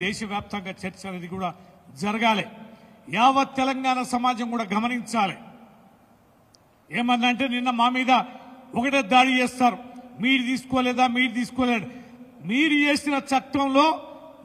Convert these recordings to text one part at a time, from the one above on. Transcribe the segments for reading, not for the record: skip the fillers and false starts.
దేశవ్యాప్తంగా చర్చ అనేది కూడా జరగాలి. యావత్ తెలంగాణ సమాజం కూడా గమనించాలి. ఏమన్నంటే నిన్న మా మీద ఒకటే దాడి చేస్తారు, మీరు తీసుకోలేదా, మీరు తీసుకోలేదు. మీరు చేసిన చట్టంలో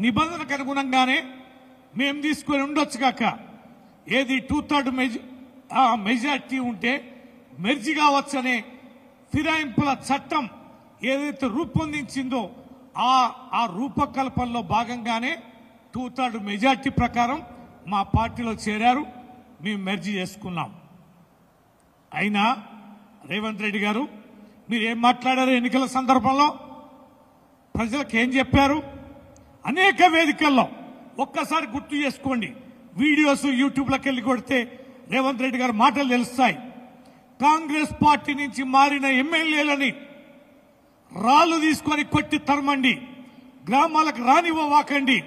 నిబంధనకు అనుగుణంగానే మేము తీసుకొని ఉండొచ్చు కాక, ఏది 2/3 మెజార్టీ ఉంటే మెర్జీ కావచ్చనే ఫిరాయింపుల చట్టం ఏదైతే రూపొందించిందో ఆ రూపకల్పనలో భాగంగానే 2/3 మెజార్టీ ప్రకారం మా పార్టీలో చేరారు, మేము మెర్జీ చేసుకున్నాం. అయినా రేవంత్ రెడ్డి గారు మీరు ఏం మాట్లాడారు ఎన్నికల సందర్భంలో, ప్రజలకు ఏం చెప్పారు? అనేక వేదికల్లో ఒక్కసారి గుర్తు చేసుకోండి, వీడియోస్ యూట్యూబ్లోకి వెళ్ళి కొడితే రేవంత్ రెడ్డి గారు మాటలు తెలుస్తాయి. కాంగ్రెస్ పార్టీ నుంచి మారిన ఎమ్మెల్యేలని రాళ్లు తీసుకొని కొట్టి తరమండి, గ్రామాలకు రానివ్వవాకండి,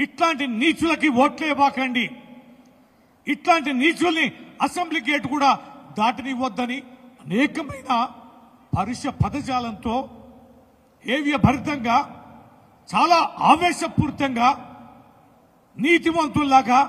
ఇట్లాంటి నీచులకి ఓట్లేవాకండి, ఇట్లాంటి నీచుల్ని అసెంబ్లీ గేట్ కూడా దాటనివ్వద్దని అనేకమైన పరుష పదజాలంతో ఏవ్యభరితంగా చాలా ఆవేశపూరితంగా నీతివంతుల్లాగా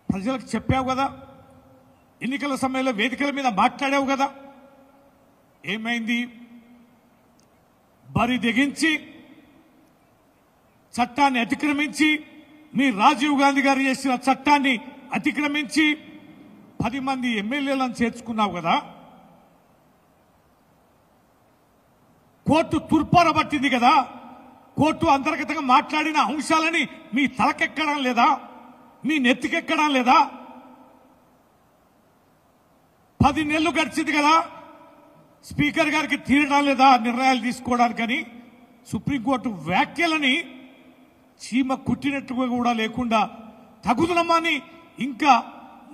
ప్రజలకు చెప్పావు కదా, ఎన్నికల సమయంలో వేదికల మీద మాట్లాడావు కదా. ఏమైంది? బరి తెగించి చట్టాన్ని అతిక్రమించి, మీ రాజీవ్ గాంధీ గారు చేసిన చట్టాన్ని అతిక్రమించి 10 మంది ఎమ్మెల్యేలను చేర్చుకున్నావు కదా. కోర్టు తుర్పార పట్టింది కదా, కోర్టు అంతర్గతంగా మాట్లాడిన అంశాలని మీ తలకెక్కడం లేదా, మీ నెత్తికెక్కడం లేదా? 10 నెలలు గడిచింది కదా, స్పీకర్ గారికి తీరడం లేదా నిర్ణయాలు తీసుకోవడానికని? సుప్రీంకోర్టు వ్యాఖ్యలని చీమ కుట్టినట్టుగా కూడా లేకుండా తగుదనమని ఇంకా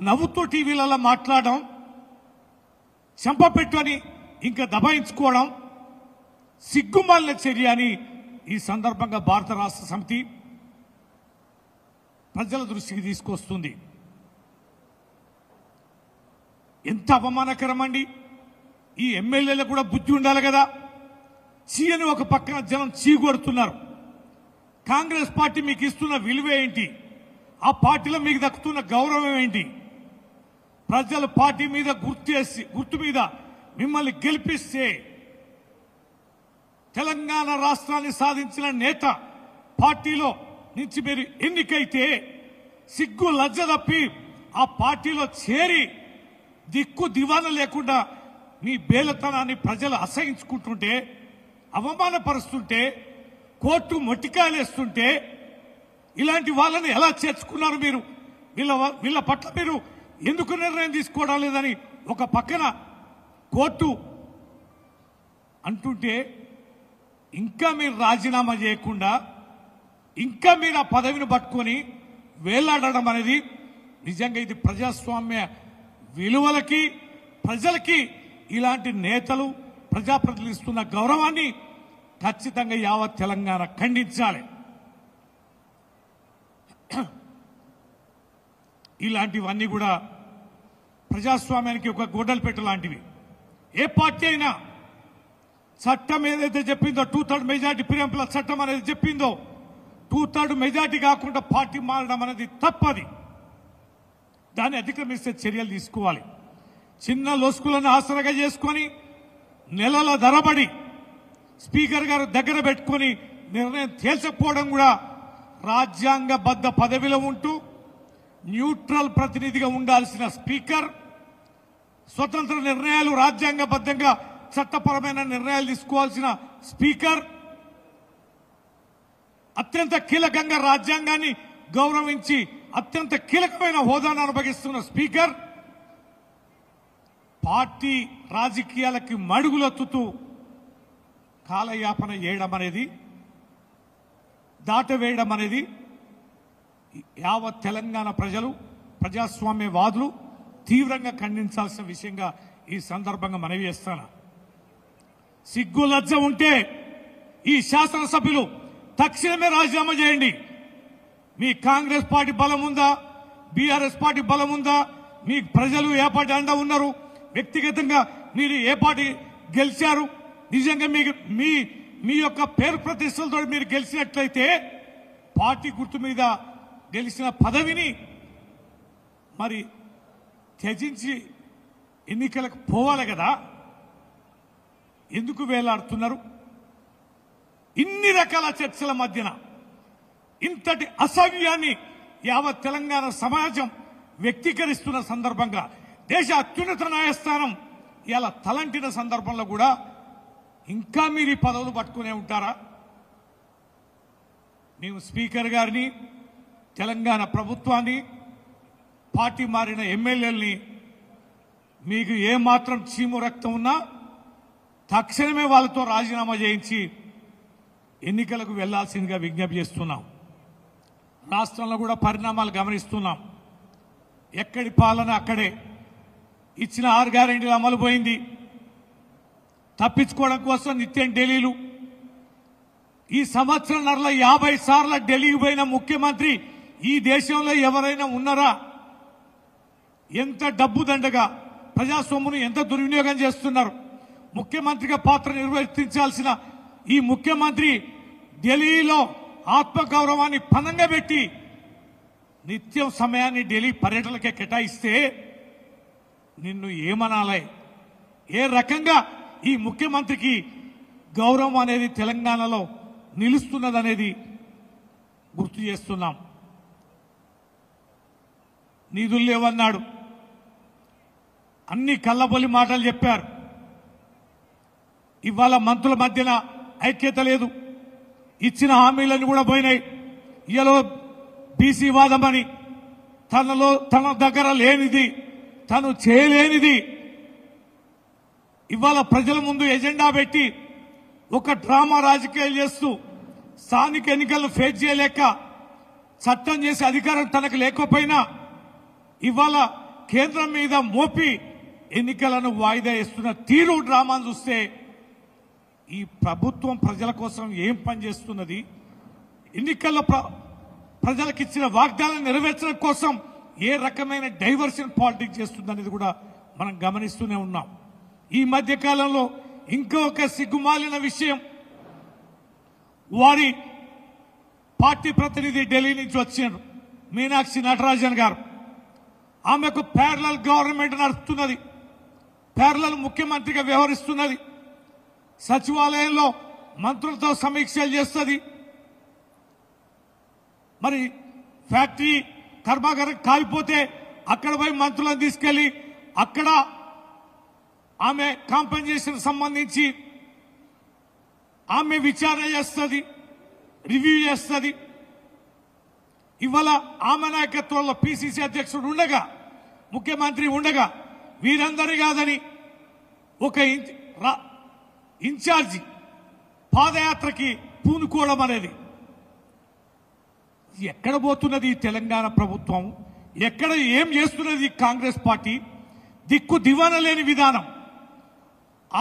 నవ్వుతో టీవీలలో మాట్లాడడం, చెంపపెట్టు అని ఇంకా దబాయించుకోవడం సిగ్గుమాలిన చర్య అని ఈ సందర్భంగా భారత రాష్ట్ర సమితి ప్రజల దృష్టికి తీసుకొస్తుంది. ఎంత అవమానకరమండి! ఈ ఎమ్మెల్యేలకు కూడా బుద్ధి ఉండాలి కదా. చీయని ఒక పక్కన జనం చీగొడుతున్నారు. కాంగ్రెస్ పార్టీ మీకు ఇస్తున్న విలువ ఏంటి? ఆ పార్టీలో మీకు దక్కుతున్న గౌరవం ఏంటి? ప్రజలు పార్టీ మీద గుర్తు మీద మిమ్మల్ని గెలిపిస్తే, తెలంగాణ రాష్ట్రాన్ని సాధించిన నేత పార్టీలో నుంచి మీరు ఎన్నికైతే సిగ్గు లజ్జ తప్పి ఆ పార్టీలో చేరి దిక్కు దివాన లేకుండా మీ బేలతనాన్ని ప్రజలు అసహించుకుంటుంటే, అవమానపరుస్తుంటే, కోర్టు మొట్టికాయలేస్తుంటే ఇలాంటి వాళ్ళని ఎలా చేర్చుకున్నారు మీరు? వీళ్ళ పట్ల మీరు ఎందుకు నిర్ణయం తీసుకోవడం లేదని ఒక పక్కన కోర్టు అంటుంటే, ఇంకా మీరు రాజీనామా చేయకుండా ఇంకా మీరు ఆ పదవిని పట్టుకొని వేలాడడం అనేది నిజంగా ఇది ప్రజాస్వామ్య విలువలకి, ప్రజలకి ఇలాంటి నేతలు ప్రజాప్రతినిధులు ఇస్తున్న గౌరవాన్ని ఖచ్చితంగా యావత్ తెలంగాణ ఖండించాలి. ఇలాంటివన్నీ కూడా ప్రజాస్వామ్యానికి ఒక గొడ్డలిపెట్ట లాంటివి. ఏ పార్టీ అయినా చట్టం ఏదైతే చెప్పిందో 2/3 మెజార్టీ ఫిరాయింపుల చట్టం అనేది చెప్పిందో 2/3 మెజార్టీ కాకుండా పార్టీ మారడం అనేది తప్పది. దాన్ని అతిక్రమిస్తే చర్యలు తీసుకోవాలి. చిన్న లొసుకులను ఆసరగా చేసుకొని నెలల ధరబడి స్పీకర్ గారు దగ్గర పెట్టుకొని నిర్ణయం తేల్చకపోవడం కూడా రాజ్యాంగబద్ధ పదవిలో ఉంటూ న్యూట్రల్ ప్రతినిధిగా ఉండాల్సిన స్పీకర్, స్వతంత్ర నిర్ణయాలు రాజ్యాంగబద్ధంగా చట్టపరమైన నిర్ణయాలు తీసుకోవాల్సిన స్పీకర్, అత్యంత కీలకంగా రాజ్యాంగాన్ని గౌరవించి అత్యంత కీలకమైన హోదాను అనుభవిస్తున్న స్పీకర్ పార్టీ రాజకీయాలకి మడుగులొత్తుతూ కాలయాపన చేయడం అనేది, దాటవేయడం అనేది యావత్ తెలంగాణ ప్రజలు, ప్రజాస్వామ్యవాదులు తీవ్రంగా ఖండించాల్సిన విషయంగా ఈ సందర్భంగా మనవి చేస్తాను. సిగ్గు లజ్జ ఉంటే ఈ శాసనసభ్యులు తక్షణమే రాజీనామా చేయండి. మీ కాంగ్రెస్ పార్టీ బలం ఉందా? బీఆర్ఎస్ పార్టీ బలం ఉందా? మీ ప్రజలు ఏ పార్టీ అండా ఉన్నారు? వ్యక్తిగతంగా మీరు ఏ పార్టీ గెలిచారు? నిజంగా మీ యొక్క పేరు ప్రతిష్టలతో మీరు గెలిచినట్లయితే పార్టీ గుర్తు మీద గెలిచిన పదవిని మరి త్యజించి ఎన్నికలకు పోవాలి కదా, ఎందుకు వేలాడుతున్నారు? ఇన్ని రకాల చర్చల మధ్యన ఇంతటి అసవ్యాన్ని యావత్ తెలంగాణ సమాజం వ్యక్తీకరిస్తున్న సందర్భంగా దేశ అత్యున్నత న్యాయస్థానం ఇలా తలంటిన సందర్భంలో కూడా ఇంకా మీరు ఈ పదవులు పట్టుకునే ఉంటారా? మేము స్పీకర్ గారిని, తెలంగాణ ప్రభుత్వాన్ని, పార్టీ మారిన ఎమ్మెల్యేలని మీకు ఏమాత్రం చీము రక్తం ఉన్నా తక్షణమే వాళ్ళతో రాజీనామా చేయించి ఎన్నికలకు వెళ్లాల్సిందిగా విజ్ఞప్తి చేస్తున్నాం. రాష్ట్రంలో కూడా పరిణామాలు గమనిస్తున్నాం. ఎక్కడి పాలన అక్కడే. ఇచ్చిన 6 గ్యారెంటీలు అమలు పోయింది. తప్పించుకోవడం కోసం నిత్యం ఢిల్లీలు. ఈ సంవత్సరంన్నరలో 50 సార్లు ఢిల్లీకి పోయిన ముఖ్యమంత్రి ఈ దేశంలో ఎవరైనా ఉన్నారా? ఎంత డబ్బు దండగా ప్రజాస్వామ్యం ఎంత దుర్వినియోగం చేస్తున్నారు. ముఖ్యమంత్రిగా పాత్ర నిర్వర్తించాల్సిన ఈ ముఖ్యమంత్రి ఢిల్లీలో ఆత్మగౌరవాన్ని పణంగా పెట్టి నిత్యం సమయాన్ని ఢిల్లీ పర్యటనలకే కేటాయిస్తే నిన్ను ఏమనాలి? ఏ రకంగా ఈ ముఖ్యమంత్రికి గౌరవం అనేది తెలంగాణలో నిలుస్తున్నదనేది గుర్తు చేస్తున్నాం. నిధులు లేవన్నాడు, అన్ని కళ్ళబొల్లి మాటలు చెప్పారు. ఇవాళ మంత్రుల మధ్యన ఐక్యత లేదు. ఇచ్చిన హామీలన్నీ కూడా పోయినాయి. ఇయలో బీసీ వాదమని తన దగ్గర లేనిది, తను చేయలేనిది ఇవాళ ప్రజల ముందు ఎజెండా పెట్టి ఒక డ్రామా రాజకీయాలు చేస్తూ స్థానిక ఎన్నికలను ఫేస్ చేయలేక చట్టం చేసే అధికారం తనకు లేకపోయినా ఇవాళ కేంద్రం మీద మోపి ఎన్నికలను వాయిదా వేస్తున్న తీరు డ్రామాను చూస్తే ఈ ప్రభుత్వం ప్రజల కోసం ఏం పనిచేస్తున్నది? ఎన్నికల్లో ప్రజలకు ఇచ్చిన వాగ్దానాలను నెరవేర్చడం కోసం ఏ రకమైన డైవర్షన్ పాలిటిక్స్ చేస్తుందనేది కూడా మనం గమనిస్తూనే ఉన్నాం. ఈ మధ్య కాలంలో ఇంకొక సిగ్గుమాలిన విషయం, వారి పార్టీ ప్రతినిధి ఢిల్లీ నుంచి వచ్చారు మీనాక్షి నటరాజన్ గారు. ఆమెకు ప్యారలల్ గవర్నమెంట్ నడుస్తున్నది, ప్యారలల్ ముఖ్యమంత్రిగా వ్యవహరిస్తున్నది. సచివాలయంలో మంత్రులతో సమీక్షలు చేస్తుంది. మరి ఫ్యాక్టరీ కర్మాగారం కాలిపోతే అక్కడ పోయి మంత్రులను తీసుకెళ్లి అక్కడ ఆమె కాంపెన్సేషన్ సంబంధించి ఆమె విచారణ చేస్తుంది, రివ్యూ చేస్తుంది. ఇవాళ ఆమె నాయకత్వంలో పిసిసి అధ్యక్షుడు ఉండగా, ముఖ్యమంత్రి ఉండగా వీరందరి కాదని ఒక ఇన్ఛార్జి పాదయాత్రకి పూనుకోవడం అనేది ఎక్కడ పోతున్నది ఈ తెలంగాణ ప్రభుత్వం? ఎక్కడ ఏం చేస్తున్నది కాంగ్రెస్ పార్టీ? దిక్కు దివాన లేని విధానం,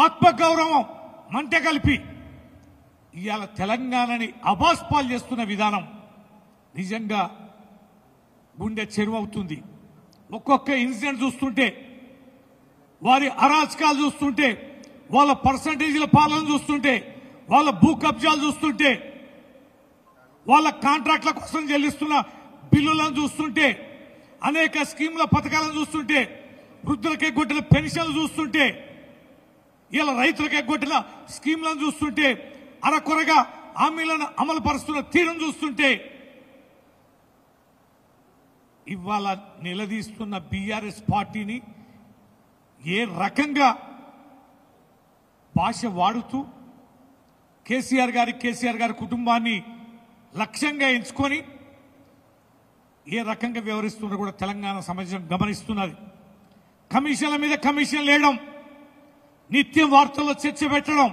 ఆత్మగౌరవం మంట కలిపి ఇవాళ తెలంగాణని అబాస్పాలు చేస్తున్న విధానం నిజంగా గుండె చెరువవుతుంది. ఒక్కొక్క ఇన్సిడెంట్ చూస్తుంటే, వారి అరాచకాలు చూస్తుంటే, వాళ్ళ పర్సంటేజీల పాలన చూస్తుంటే, వాళ్ళ భూ కబ్జాలు చూస్తుంటే, వాళ్ళ కాంట్రాక్ట్ల కోసం చెల్లిస్తున్న బిల్లులను చూస్తుంటే, అనేక స్కీముల పథకాలను చూస్తుంటే, వృద్ధులకే కొట్టిన పెన్షన్లు చూస్తుంటే, ఇలా రైతులకే కొట్టిన స్కీములను చూస్తుంటే, అరకొరగా హామీలను అమలు పరుస్తున్న తీరును చూస్తుంటే, ఇవాళ నిలదీస్తున్న బీఆర్ఎస్ పార్టీని ఏ రకంగా భాష వాడుతూ కేసీఆర్ గారి కుటుంబాన్ని లక్ష్యంగా ఎంచుకొని ఏ రకంగా వ్యవహరిస్తున్నా కూడా తెలంగాణ సమాజం గమనిస్తున్నది. కమిషన్ల మీద కమిషన్లు వేయడం, నిత్యం వార్తల్లో చర్చ పెట్టడం,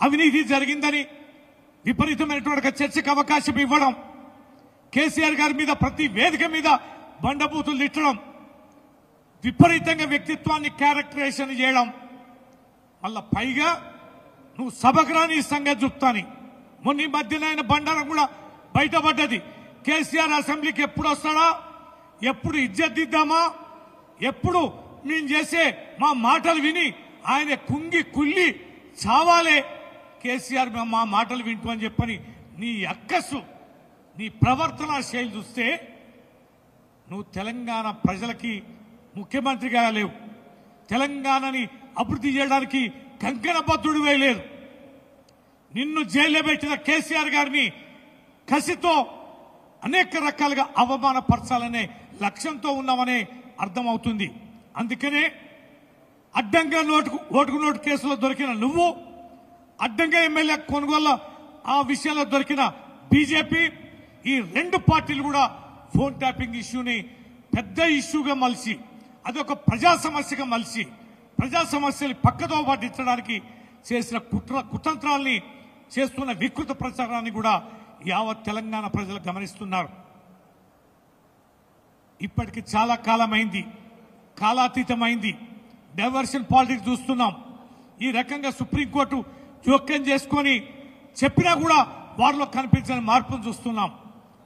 అవినీతి జరిగిందని విపరీతమైనటువంటి చర్చకు అవకాశం ఇవ్వడం, కేసీఆర్ గారి మీద ప్రతి వేదిక మీద బండబూతులు తిట్టడం, విపరీతంగా వ్యక్తిత్వాన్ని క్యారెక్టరైజేషన్ చేయడం, మళ్ళా పైగా నువ్వు సభకు రాని సంగతి చెప్తాని. మొన్న ఈ మధ్యన ఆయన బండారం కూడా బయటపడ్డది. కేసీఆర్ అసెంబ్లీకి ఎప్పుడు వస్తాడా, ఎప్పుడు ఇజ్జద్దిద్దామా, ఎప్పుడు మేము చేసే మా మాటలు విని ఆయన కుంగి కుల్లి చావాలే కేసీఆర్ మా మాటలు వింటూ అని చెప్పని నీ అక్కసు నీ ప్రవర్తన శైలి చూస్తే నువ్వు తెలంగాణ ప్రజలకి ముఖ్యమంత్రిగా లేవు, తెలంగాణని అభివృద్ధి చేయడానికి కంకణబద్ధుడివే లేదు. నిన్ను జైల్లో పెట్టిన కేసీఆర్ గారిని కసితో అనేక రకాలుగా అవమానపరచాలనే లక్ష్యంతో ఉన్నామనే అర్థమవుతుంది. అందుకనే అడ్డంగా ఓటుకు నోటు కేసులో దొరికిన నువ్వు, అడ్డంగా ఎమ్మెల్యే కొనుగోలు ఆ విషయంలో దొరికిన బీజేపీ, ఈ రెండు పార్టీలు కూడా ఫోన్ ట్యాపింగ్ ఇష్యూని పెద్ద ఇష్యూగా మలిచి అదొక ప్రజా సమస్యగా మలిచి ప్రజా సమస్యలు పక్కదో పట్టించడానికి చేసిన కుతంత్రాల్ని చేస్తున్న వికృత ప్రచారాన్ని కూడా యావత్ తెలంగాణ ప్రజలు గమనిస్తున్నారు. ఇప్పటికి చాలా కాలమైంది, కాలాతీతమైంది, డైవర్షన్ పాలిటిక్స్ చూస్తున్నాం. ఈ రకంగా సుప్రీంకోర్టు జోక్యం చేసుకొని చెప్పినా కూడా వారిలో కనిపించని మార్పును చూస్తున్నాం.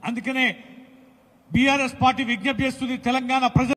అందుకనే బీఆర్ఎస్ పార్టీ విజ్ఞప్తి చేస్తుంది తెలంగాణ ప్రజలు